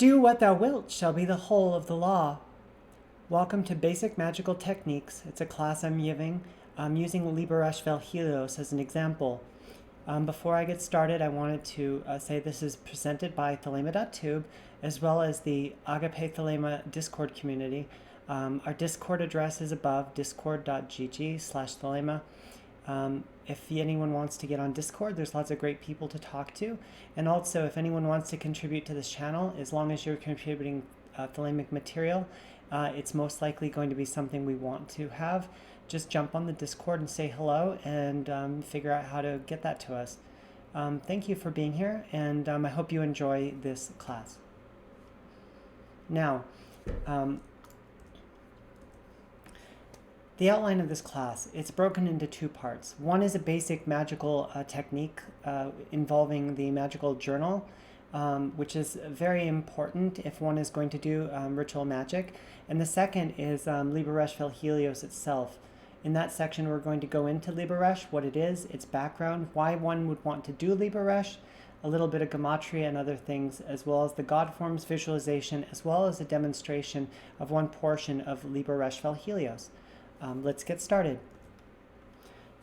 Do what thou wilt shall be the whole of the law. Welcome to Basic Magical Techniques. It's a class I'm giving. I'm using Liber Resh vel Helios as an example. Before I get started, I wanted to say this is presented by Thelema.tube, as well as the Agape Thelema Discord community. Our Discord address is above, discord.gg/Thelema. If anyone wants to get on Discord, there's lots of great people to talk to. And also, if anyone wants to contribute to this channel, as long as you're contributing Thelemic material, it's most likely going to be something we want to have. Just jump on the Discord and say hello and figure out how to get that to us. Thank you for being here, and I hope you enjoy this class. Now, the outline of this class, it's broken into two parts. One is a basic magical technique involving the magical journal, which is very important if one is going to do ritual magic. And the second is Liber Resh vel Helios itself. In that section, we're going to go into Liber Resh, what it is, its background, why one would want to do Liber Resh, a little bit of gematria and other things, as well as the God forms visualization, as well as a demonstration of one portion of Liber Resh vel Helios. Let's get started.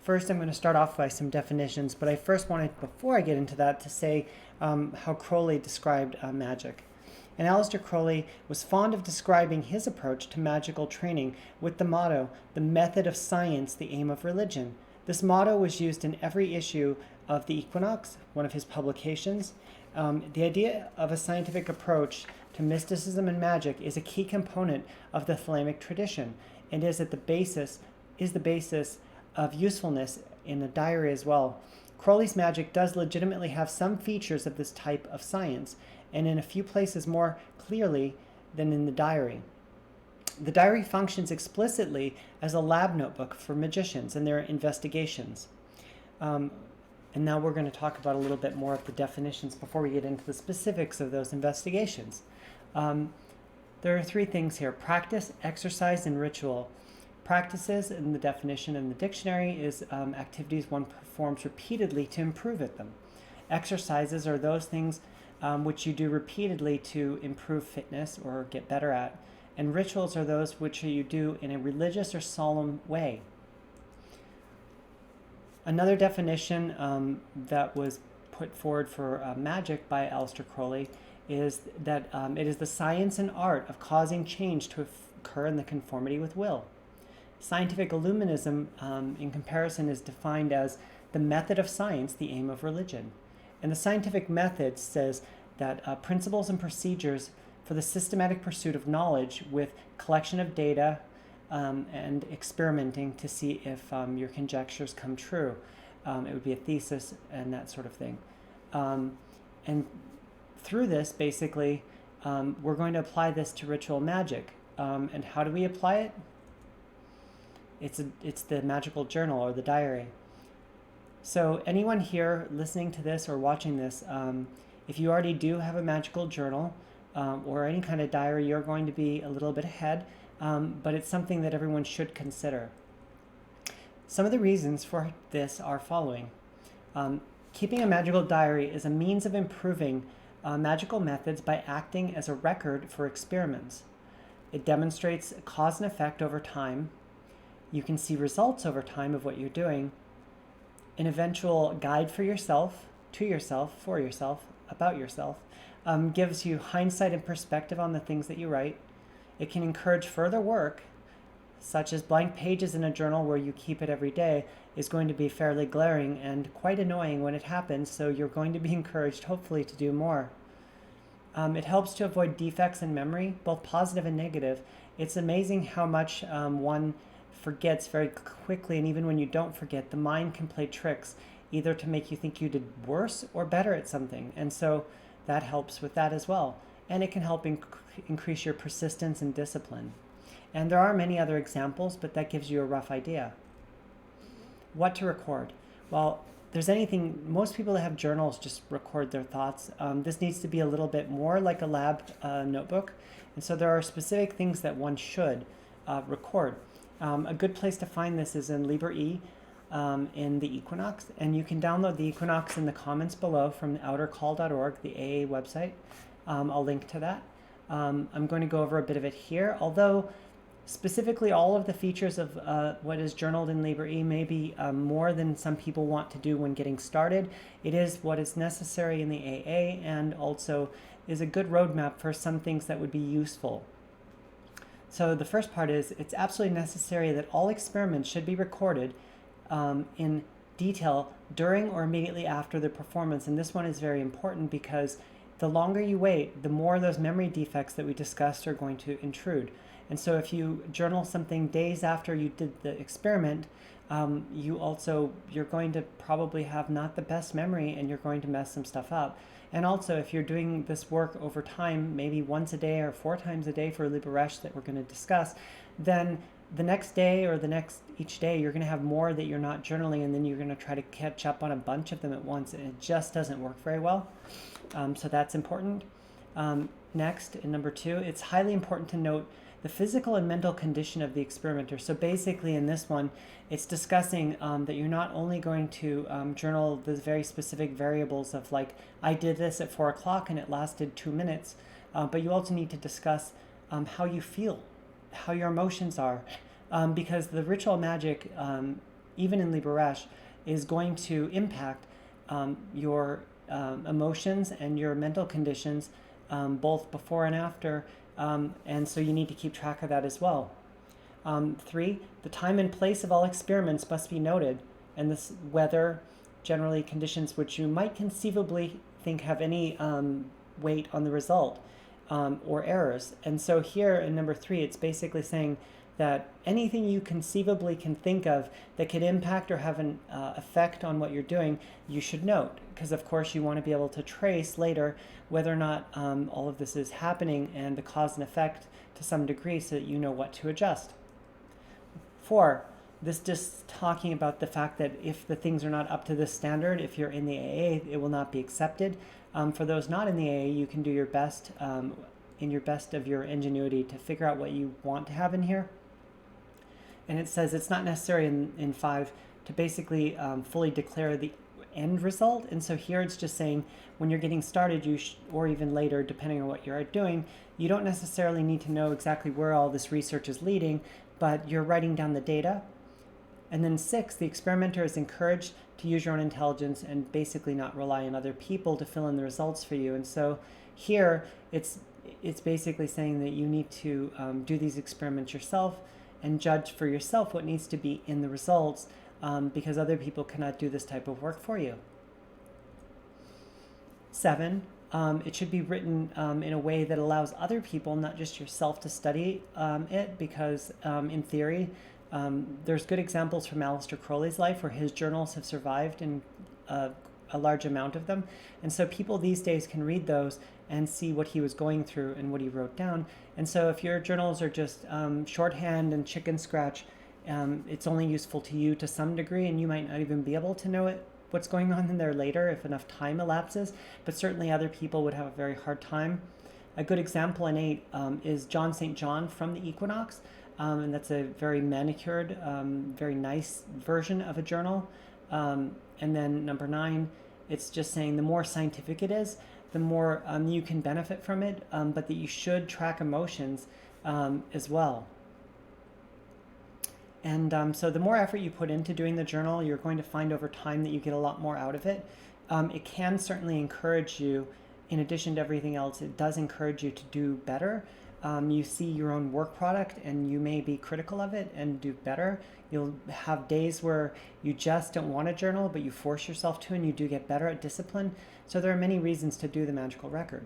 First, I'm going to start off by some definitions, but I first wanted, before I get into that, to say how Crowley described magic. And Aleister Crowley was fond of describing his approach to magical training with the motto, "The method of science, the aim of religion." This motto was used in every issue of the Equinox, one of his publications. The idea of a scientific approach to mysticism and magic is a key component of the Thelemic tradition, and is the basis of usefulness in a diary as well. Crowley's magic does legitimately have some features of this type of science, and in a few places more clearly than in the diary. The diary functions explicitly as a lab notebook for magicians and their investigations. And now we're going to talk about a little bit more of the definitions before we get into the specifics of those investigations. There are three things here: practice, exercise, and ritual. Practices, in the definition in the dictionary, is activities one performs repeatedly to improve at them. Exercises are those things which you do repeatedly to improve fitness or get better at. And rituals are those which you do in a religious or solemn way. Another definition that was put forward for magic by Aleister Crowley is that it is the science and art of causing change to occur in the conformity with will. Scientific illuminism, in comparison, is defined as the method of science, the aim of religion. And the scientific method says that principles and procedures for the systematic pursuit of knowledge with collection of data and experimenting to see if your conjectures come true. It would be a thesis and that sort of thing. And through this, basically, we're going to apply this to ritual magic. And how do we apply it? It's the magical journal or the diary. So anyone here listening to this or watching this, if you already do have a magical journal or any kind of diary, you're going to be a little bit ahead, but it's something that everyone should consider. Some of the reasons for this are following. Keeping a magical diary is a means of improving magical methods by acting as a record for experiments. It demonstrates cause and effect over time. You can see results over time of what you're doing. An eventual guide for yourself, to yourself, for yourself, about yourself, gives you hindsight and perspective on the things that you write. It can encourage further work, such as blank pages in a journal where you keep it every day is going to be fairly glaring and quite annoying when it happens, so you're going to be encouraged, hopefully, to do more. It helps to avoid defects in memory, both positive and negative. It's amazing how much one forgets very quickly, and even when you don't forget, the mind can play tricks, either to make you think you did worse or better at something, and so that helps with that as well. And it can help increase your persistence and discipline. And there are many other examples, but that gives you a rough idea. What to record? Well, most people that have journals just record their thoughts. This needs to be a little bit more like a lab notebook, and so there are specific things that one should record. A good place to find this is in Liber E in the Equinox, and you can download the Equinox in the comments below from outercall.org, the AA website. I'll link to that. I'm going to go over a bit of it here, although specifically all of the features of what is journaled in Liber E may be more than some people want to do when getting started. It is what is necessary in the AA and also is a good roadmap for some things that would be useful. So the first part is it's absolutely necessary that all experiments should be recorded in detail during or immediately after the performance. And this one is very important because the longer you wait, the more those memory defects that we discussed are going to intrude. And so if you journal something days after you did the experiment, you're going to probably have not the best memory and you're going to mess some stuff up. And also if you're doing this work over time, maybe once a day or 4 times a day for Liber Resh that we're going to discuss, then the next day or each day you're going to have more that you're not journaling, and then you're going to try to catch up on a bunch of them at once, and it just doesn't work very well. So that's important. Next, in number 2, it's highly important to note the physical and mental condition of the experimenter. So basically in this one, it's discussing that you're not only going to journal the very specific variables of like, I did this at 4 o'clock and it lasted 2 minutes, but you also need to discuss how you feel, how your emotions are, because the ritual magic, even in Liber Resh, is going to impact your emotions and your mental conditions both before and after, and so you need to keep track of that as well. 3, the time and place of all experiments must be noted, and this weather, generally conditions which you might conceivably think have any weight on the result or errors. And so here in number 3, it's basically saying that anything you conceivably can think of that could impact or have an effect on what you're doing, you should note, because of course you want to be able to trace later whether or not all of this is happening and the cause and effect to some degree so that you know what to adjust. 4, this just talking about the fact that if the things are not up to this standard, if you're in the AA, it will not be accepted. For those not in the AA, you can do your best in your best of your ingenuity to figure out what you want to have in here. And it says it's not necessary in 5 to basically fully declare the end result. And so here it's just saying when you're getting started, or even later, depending on what you're doing, you don't necessarily need to know exactly where all this research is leading, but you're writing down the data. And then 6, the experimenter is encouraged to use your own intelligence and basically not rely on other people to fill in the results for you. And so here it's basically saying that you need to do these experiments yourself and judge for yourself what needs to be in the results, because other people cannot do this type of work for you. 7, it should be written in a way that allows other people, not just yourself, to study it, because in theory, there's good examples from Aleister Crowley's life where his journals have survived in a large amount of them. And so people these days can read those and see what he was going through and what he wrote down. And so if your journals are just shorthand and chicken scratch, it's only useful to you to some degree, and you might not even be able to know what's going on in there later if enough time elapses, but certainly other people would have a very hard time. A good example in 8 is John St. John from the Equinox, and that's a very manicured, very nice version of a journal. And then number 9, it's just saying the more scientific it is, the more you can benefit from it, but that you should track emotions as well. And so the more effort you put into doing the journal, you're going to find over time that you get a lot more out of it. It can certainly encourage you, in addition to everything else, it does encourage you to do better. You see your own work product and you may be critical of it and do better. You'll have days where you just don't want to journal, but you force yourself to, and you do get better at discipline. So there are many reasons to do the magical record.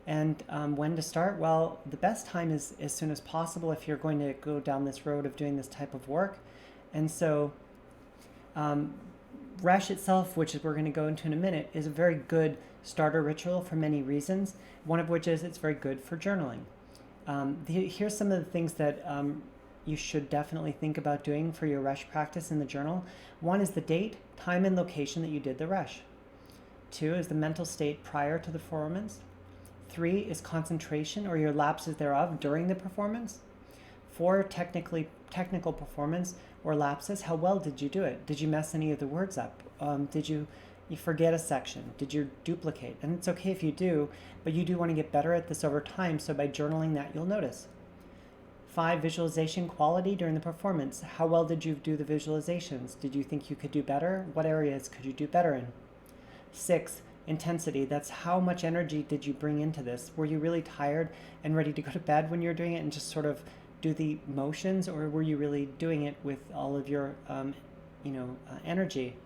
And when to start? Well, the best time is as soon as possible if you're going to go down this road of doing this type of work. And so Resh itself, which we're going to go into in a minute, is a very good starter ritual for many reasons, one of which is it's very good for journaling. Here's some of the things that you should definitely think about doing for your Resh practice in the journal. 1 is the date, time, and location that you did the Resh. 2 is the mental state prior to the performance. 3 is concentration or your lapses thereof during the performance. 4, technical performance or lapses. How well did you do it? Did you mess any of the words up? Did you You forget a section. Did you duplicate? And it's okay if you do, but you do want to get better at this over time, so by journaling that, you'll notice. 5, visualization quality during the performance. How well did you do the visualizations? Did you think you could do better? What areas could you do better in? 6, intensity. That's how much energy did you bring into this? Were you really tired and ready to go to bed when you were doing it and just sort of do the motions, or were you really doing it with all of your energy?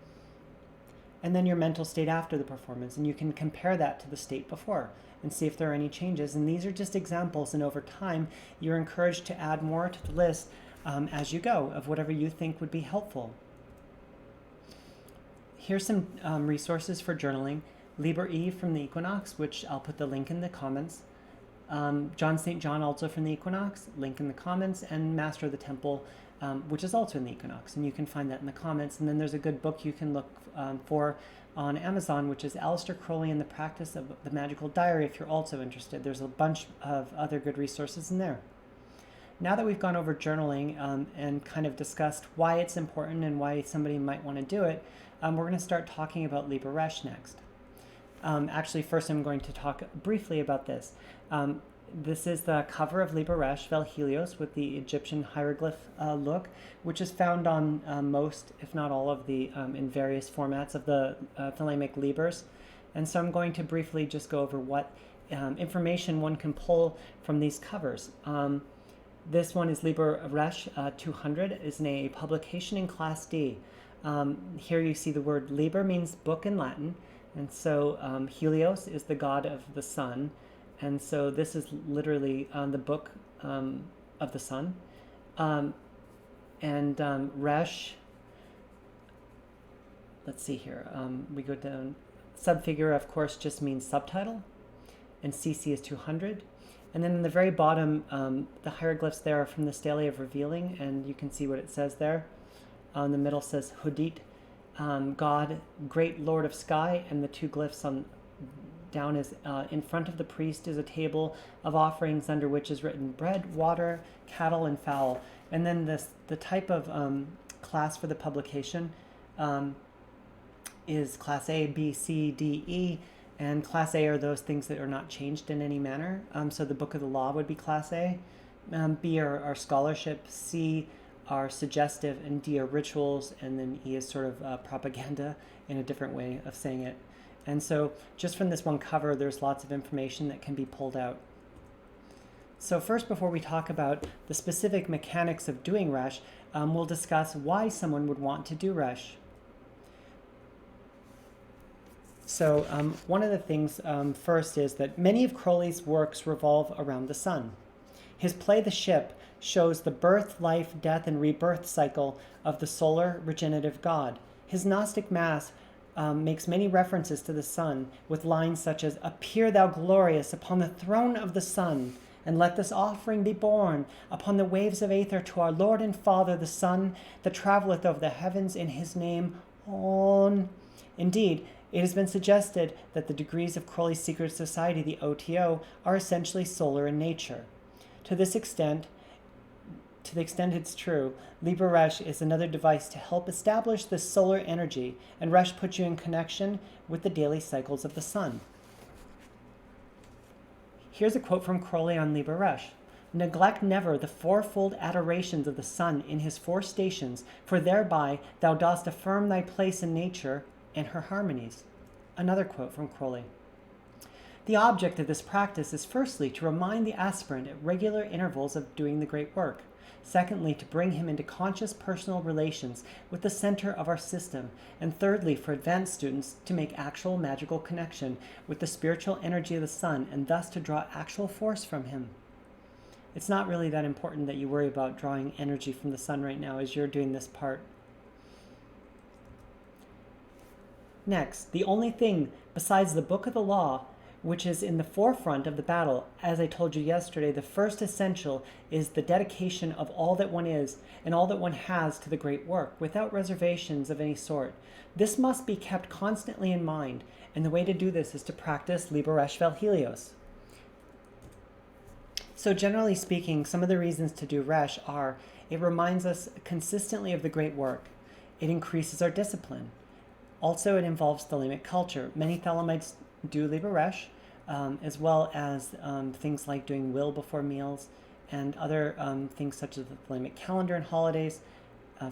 And then your mental state after the performance, and you can compare that to the state before and see if there are any changes. And these are just examples, and over time you're encouraged to add more to the list as you go of whatever you think would be helpful. Here's some resources for journaling. Liber from the Equinox, which I'll put the link in the comments. John St. John, also from the Equinox, link in the comments, and Master of the Temple, which is also in the Equinox, and you can find that in the comments. And then there's a good book you can look for on Amazon, which is Aleister Crowley and the Practice of the Magical Diary, if you're also interested. There's a bunch of other good resources in there. Now that we've gone over journaling and kind of discussed why it's important and why somebody might want to do it, we're going to start talking about Liber Resh next. Actually, first I'm going to talk briefly about this. This is the cover of Liber Resh vel Helios with the Egyptian hieroglyph look, which is found on most, if not all, of the in various formats of the Thelemic Libers. And so I'm going to briefly just go over what information one can pull from these covers. This one is Liber Resh 200, is in a publication in Class D. Here you see the word Liber means book in Latin, and so Helios is the god of the sun. And so this is literally the book of the sun. Resh, let's see here. We go down. Subfigure, of course, just means subtitle. And CC is 200. And then in the very bottom, the hieroglyphs there are from the Stele of Revealing, and you can see what it says there. In the middle says Hudit, God, great Lord of Sky, and the two glyphs on down is in front of the priest is a table of offerings under which is written bread, water, cattle, and fowl. And then the type of class for the publication is Class A, B, C, D, E. And Class A are those things that are not changed in any manner. So the Book of the Law would be Class A. B are scholarship. C are suggestive. And D are rituals. And then E is sort of propaganda in a different way of saying it. And so just from this one cover, there's lots of information that can be pulled out. So first, before we talk about the specific mechanics of doing Resh, we'll discuss why someone would want to do Resh. So one of the things first is that many of Crowley's works revolve around the sun. His play The Ship shows the birth, life, death, and rebirth cycle of the solar regenerative god. His Gnostic Mass makes many references to the sun, with lines such as, "Appear thou glorious upon the throne of the sun, and let this offering be borne upon the waves of aether to our Lord and Father, the Sun, that travelleth over the heavens in his name, on." Indeed, it has been suggested that the degrees of Crowley's secret society, the OTO, are essentially solar in nature. To the extent it's true, Liber Resh is another device to help establish this solar energy, and Resh puts you in connection with the daily cycles of the sun. Here's a quote from Crowley on Liber Resh. "Neglect never the fourfold adorations of the sun in his four stations, for thereby thou dost affirm thy place in nature and her harmonies." Another quote from Crowley. "The object of this practice is firstly to remind the aspirant at regular intervals of doing the great work. Secondly, to bring him into conscious personal relations with the center of our system. And thirdly, for advanced students to make actual magical connection with the spiritual energy of the sun, and thus to draw actual force from him." It's not really that important that you worry about drawing energy from the sun right now as you're doing this part. Next, the only thing besides the Book of the Law which is in the forefront of the battle. As I told you yesterday, the first essential is the dedication of all that one is and all that one has to the great work, without reservations of any sort. This must be kept constantly in mind, and the way to do this is to practice Liber Resh vel Helios. So generally speaking, some of the reasons to do Resh are, it reminds us consistently of the great work. It increases our discipline. Also, it involves Thelemic culture. Many Thelemites do Liber Resh, as well as things like doing will before meals and other things such as the Thelemic calendar and holidays,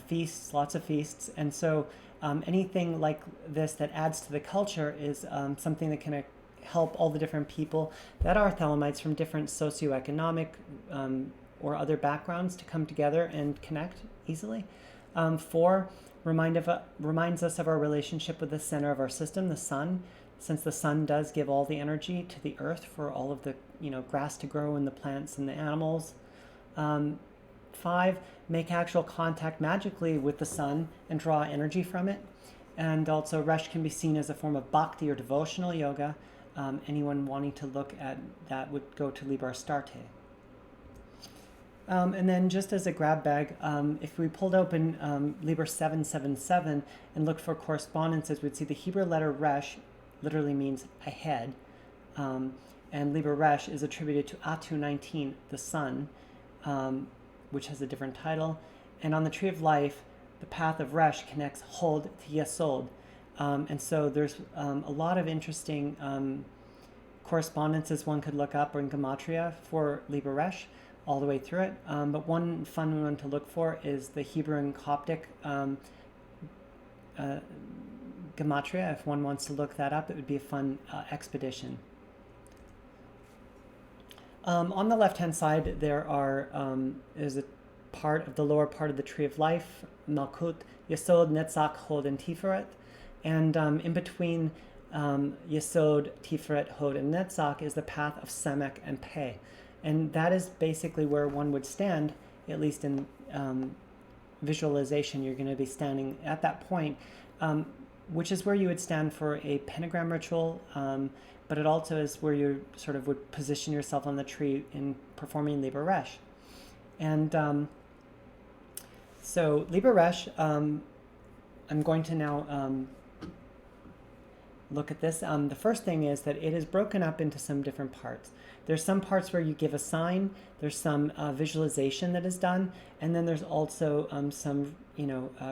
feasts, lots of feasts. And so anything like this that adds to the culture is something that can help all the different people that are Thelemites from different socioeconomic or other backgrounds to come together and connect easily. 4, reminds us of our relationship with the center of our system, the sun, since the sun does give all the energy to the earth for all of the grass to grow and the plants and the animals. 5, make actual contact magically with the sun and draw energy from it. And also Resh can be seen as a form of bhakti or devotional yoga. Anyone wanting to look at that would go to Liber Astarte. And then just as a grab bag, if we pulled open Liber 777 and looked for correspondences, we'd see the Hebrew letter Resh literally means ahead. And Liber Resh is attributed to Atu 19, the sun, which has a different title. And on the Tree of Life, the path of Resh connects Hod to Yesod. And so there's a lot of interesting correspondences one could look up in Gematria for Liber Resh all the way through it. But one fun one to look for is the Hebrew and Coptic Gematria. If one wants to look that up, it would be a fun expedition. On the left-hand side, is a part of the lower part of the Tree of Life, Malkut, Yesod, Netzach, Hod, and Tiferet. And in between Yesod, Tiferet, Hod, and Netzach is the path of Semek and Peh. And that is basically where one would stand, at least in visualization. You're going to be standing at that point, which is where you would stand for a pentagram ritual, but it also is where you sort of would position yourself on the tree in performing Liber Resh. And so Liber Resh, I'm going to now look at this. The first thing is that it is broken up into some different parts. There's some parts where you give a sign, there's some visualization that is done, and then there's also some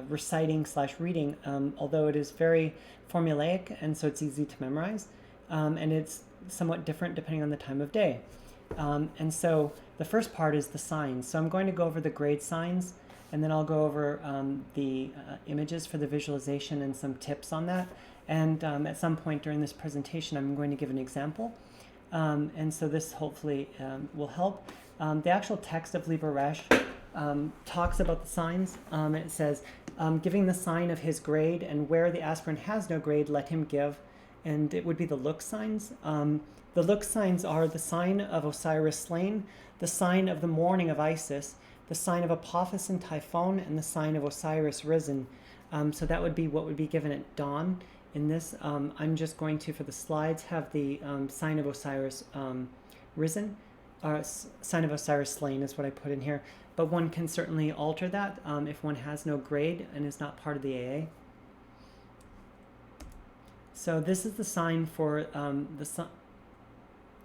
reciting / reading, although it is very formulaic and so it's easy to memorize, and it's somewhat different depending on the time of day. And so the first part is the signs. So I'm going to go over the grade signs, and then I'll go over the images for the visualization and some tips on that. And at some point during this presentation, I'm going to give an example. And so this hopefully will help. The actual text of Liber Resh talks about the signs. It says, giving the sign of his grade, and where the aspirant has no grade, let him give. And it would be the look signs. The look signs are the sign of Osiris slain, the sign of the morning of Isis, the sign of Apophis and Typhon, and the sign of Osiris risen. So that would be what would be given at dawn. In this, I'm just going to, for the slides, have the sign of Osiris risen. Sign of Osiris slain is what I put in here. But one can certainly alter that if one has no grade and is not part of the AA. So this is the sign for the sun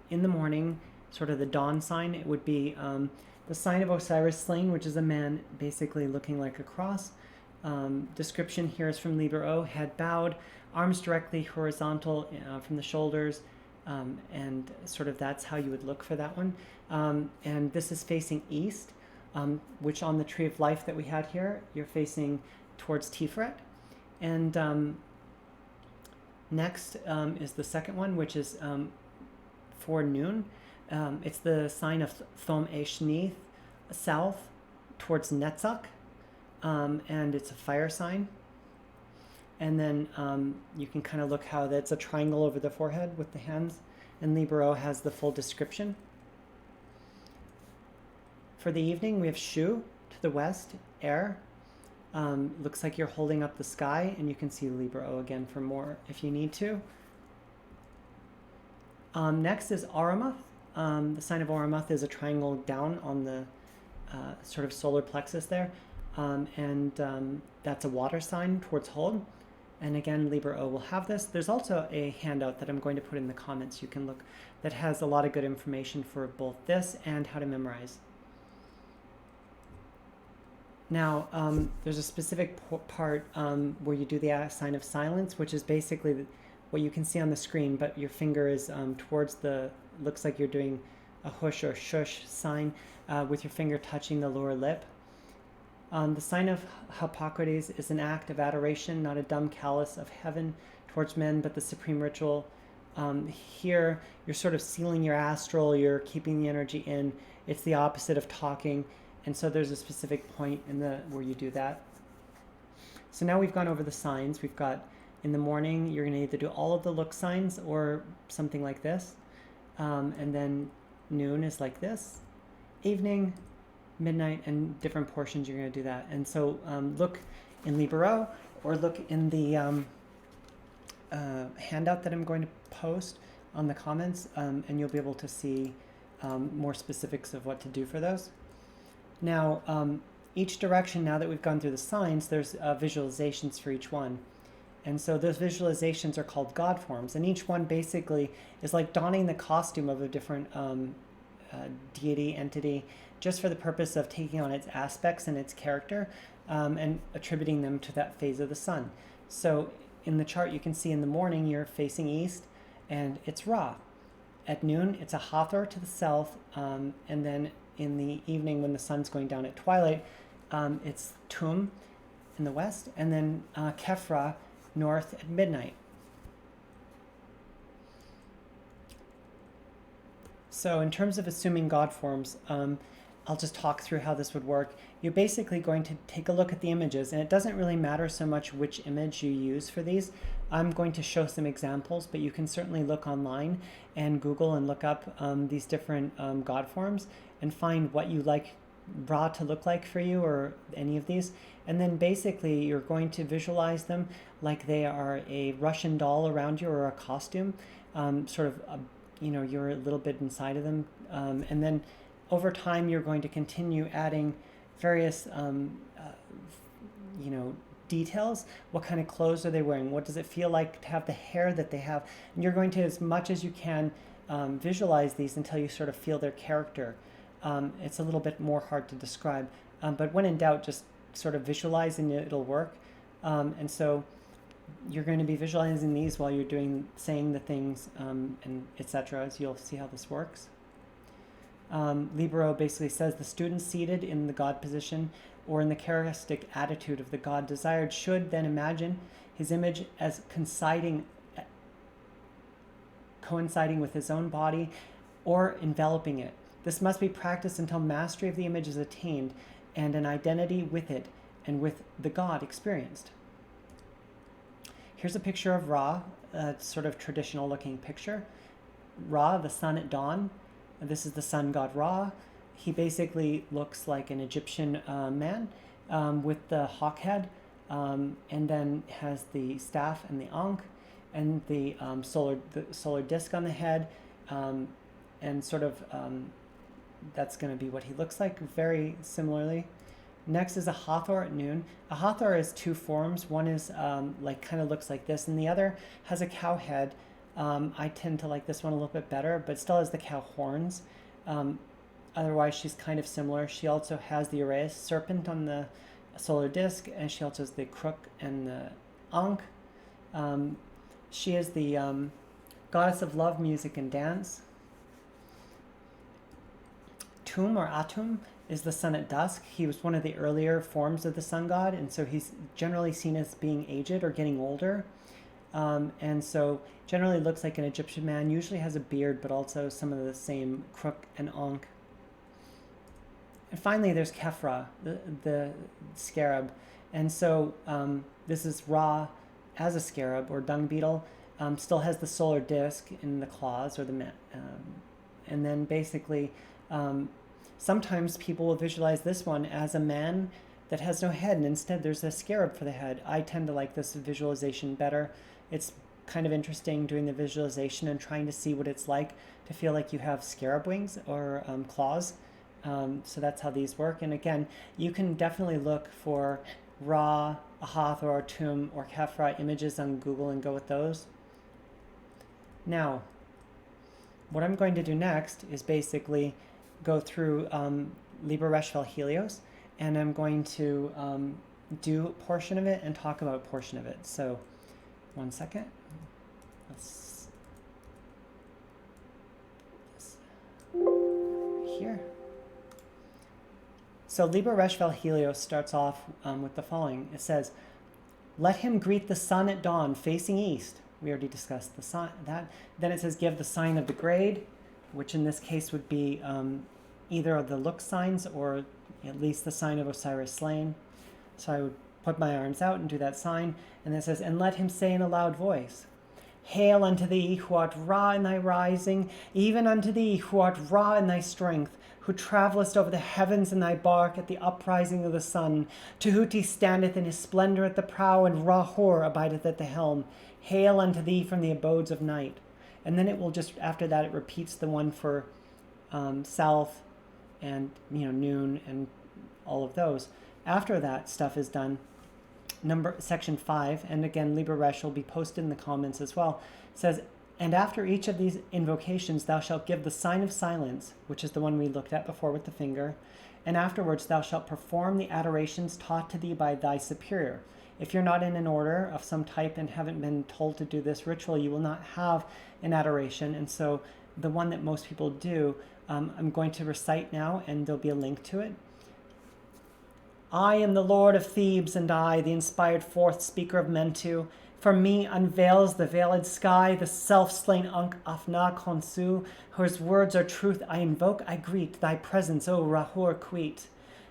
in the morning, sort of the dawn sign. It would be the sign of Osiris slain, which is a man basically looking like a cross. Description here is from Liber O, head bowed, arms directly horizontal from the shoulders, and sort of that's how you would look for that one. And this is facing east, which on the Tree of Life that we had here, you're facing towards Tiferet. And next is the second one, which is for noon. It's the sign of Thom Eshnith, south towards Netzach. And it's a fire sign. And then you can kind of look how that's a triangle over the forehead with the hands. And Libero has the full description. For the evening, we have Shu to the west, air. Looks like you're holding up the sky, and you can see Libero again for more if you need to. Next is Aramuth. The sign of Aramuth is a triangle down on the sort of solar plexus there. And that's a water sign towards Hod. And again, Liber O will have this. There's also a handout that I'm going to put in the comments you can look that has a lot of good information for both this and how to memorize. Now, there's a specific part where you do the sign of silence, which is basically what you can see on the screen, but your finger is towards looks like you're doing a hush or shush sign with your finger touching the lower lip. The sign of Hippocrates is an act of adoration, not a dumb callous of heaven towards men, but the supreme ritual. Here, you're sort of sealing your astral, you're keeping the energy in. It's the opposite of talking. And so there's a specific point where you do that. So now we've gone over the signs. We've got in the morning, you're going to either do all of the look signs or something like this. And then noon is like this. Evening, midnight, and different portions, you're going to do that. And so look in Liber or look in the handout that I'm going to post on the comments, and you'll be able to see more specifics of what to do for those. Now, each direction, now that we've gone through the signs, there's visualizations for each one. And so those visualizations are called God forms. And each one basically is like donning the costume of a different deity, entity, just for the purpose of taking on its aspects and its character and attributing them to that phase of the sun. So in the chart, you can see in the morning, you're facing east, and it's Ra. At noon, it's a Hathor to the south, and then in the evening, when the sun's going down at twilight, it's Tum in the west, and then Kefra north at midnight. So in terms of assuming God forms, I'll just talk through how this would work. You're basically going to take a look at the images, and it doesn't really matter so much which image you use for these. I'm going to show some examples, but you can certainly look online and Google and look up these different God forms and find what you like Ra to look like for you, or any of these. And then basically you're going to visualize them like they are a Russian doll around you, or a costume, you're a little bit inside of them. And then over time, you're going to continue adding various, details. What kind of clothes are they wearing? What does it feel like to have the hair that they have? And you're going to, as much as you can, visualize these until you sort of feel their character. It's a little bit more hard to describe, but when in doubt, just sort of visualize and it'll work. And so you're going to be visualizing these while you're saying the things, and etc. As you'll see how this works. Liber basically says the student seated in the God position or in the characteristic attitude of the God desired should then imagine his image as coinciding with his own body or enveloping it. This must be practiced until mastery of the image is attained and an identity with it and with the God experienced. Here's a picture of Ra, a sort of traditional looking picture. Ra, the sun at dawn. This is the sun god Ra. He basically looks like an Egyptian man with the hawk head, and then has the staff and the ankh, and the solar disc on the head, and sort of that's going to be what he looks like very similarly. Next is a Hathor at noon. A Hathor is two forms. One is kind of looks like this, and the other has a cow head. I tend to like this one a little bit better, but still has the cow horns. Otherwise, she's kind of similar. She also has the Uraeus serpent on the solar disc, and she also has the crook and the ankh. She is the goddess of love, music, and dance. Tum or Atum is the sun at dusk. He was one of the earlier forms of the sun god, and so he's generally seen as being aged or getting older. And so generally looks like an Egyptian man, usually has a beard, but also some of the same crook and ankh. And finally, there's Kefra, the scarab. And so this is Ra as a scarab or dung beetle, still has the solar disc in the claws or the and then basically sometimes people will visualize this one as a man that has no head, and instead there's a scarab for the head. I tend to like this visualization better. It's kind of interesting doing the visualization and trying to see what it's like to feel like you have scarab wings or claws. So that's how these work. And again, you can definitely look for Ra, Hathor, Tum, or Kefra images on Google and go with those. Now, what I'm going to do next is basically go through Liber Resh vel Helios and I'm going to do a portion of it and talk about a portion of it. So, one second. Let's here. So Liber Resh vel Helios starts off with the following. It says, "Let him greet the sun at dawn, facing east." We already discussed the sign that. Then it says, "Give the sign of the grade," which in this case would be either of the look signs or at least the sign of Osiris slain. So I would put my arms out and do that sign. And then it says, "And let him say in a loud voice, Hail unto thee, who art Ra in thy rising, even unto thee, who art Ra in thy strength, who travellest over the heavens in thy bark at the uprising of the sun. Tahuti standeth in his splendour at the prow, and Ra-Hor abideth at the helm. Hail unto thee from the abodes of night." And then it will just, after that, it repeats the one for south and noon and all of those. After that stuff is done, section 5, and again Liber Resh will be posted in the comments as well, says, "And after each of these invocations thou shalt give the sign of silence," which is the one we looked at before with the finger, "and afterwards thou shalt perform the adorations taught to thee by thy superior." If you're not in an order of some type and haven't been told to do this ritual, you will not have an adoration. And so the one that most people do, I'm going to recite now, and there'll be a link to it. "I am the Lord of Thebes, and I, the inspired fourth speaker of Mentu. For me unveils the veiled sky, the self-slain Ankh Afna Khonsu, whose words are truth I invoke, I greet thy presence, O Rahur Quit.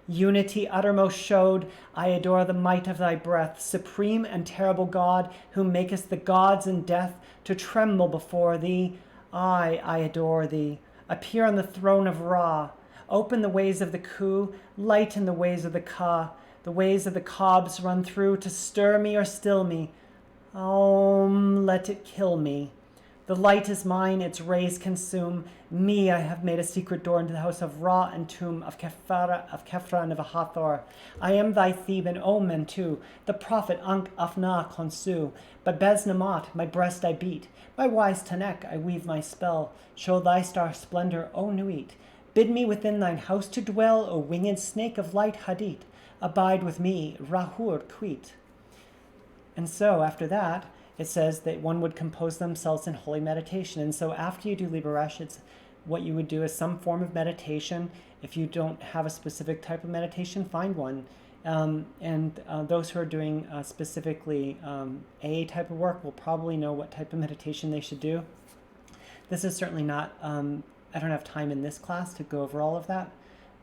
Unity uttermost showed, I adore the might of thy breath, supreme and terrible God, who makest the gods in death to tremble before thee. I adore thee. Appear on the throne of Ra. Open the ways of the Ku, lighten the ways of the Ka. The ways of the Cobs run through to stir me or still me. Let it kill me. The light is mine, its rays consume. Me I have made a secret door into the house of Ra and tomb of Kefra and of Hathor. I am thy Theban, O Mentu, the prophet Ankh Afna Khonsu. By Beznamat my breast I beat. By wise Tanek I weave my spell. Show thy star splendor, O Nuit. Bid me within thine house to dwell, O winged snake of light Hadit. Abide with me, Rahur Quit." And so after that, it says that one would compose themselves in holy meditation. And so after you do Liber Resh, what you would do is some form of meditation. If you don't have a specific type of meditation, find one. Those who are doing specifically AA type of work will probably know what type of meditation they should do. This is certainly not, I don't have time in this class to go over all of that.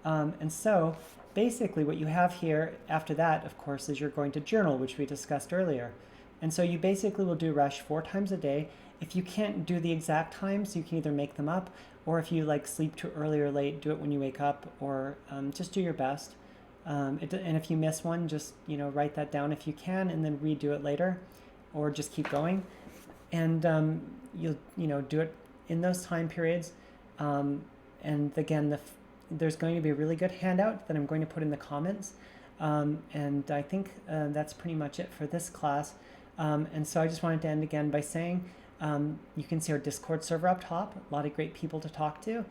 And so basically what you have here after that, of course, is you're going to journal, which we discussed earlier. And so you basically will do Resh 4 times a day. If you can't do the exact times, you can either make them up, or if you sleep too early or late, do it when you wake up, or just do your best. And if you miss one, just write that down if you can, and then redo it later, or just keep going. And you'll do it in those time periods. And again, there's going to be a really good handout that I'm going to put in the comments. And I think that's pretty much it for this class. And so I just wanted to end again by saying, you can see our Discord server up top, a lot of great people to talk to,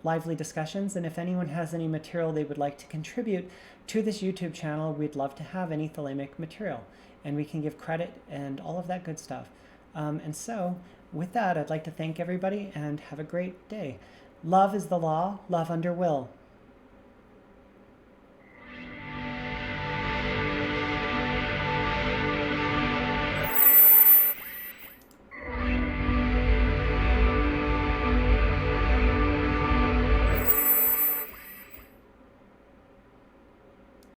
lively discussions. And if anyone has any material they would like to contribute to this YouTube channel, we'd love to have any Thelemic material, and we can give credit and all of that good stuff. And so with that, I'd like to thank everybody and have a great day. Love is the law, love under will.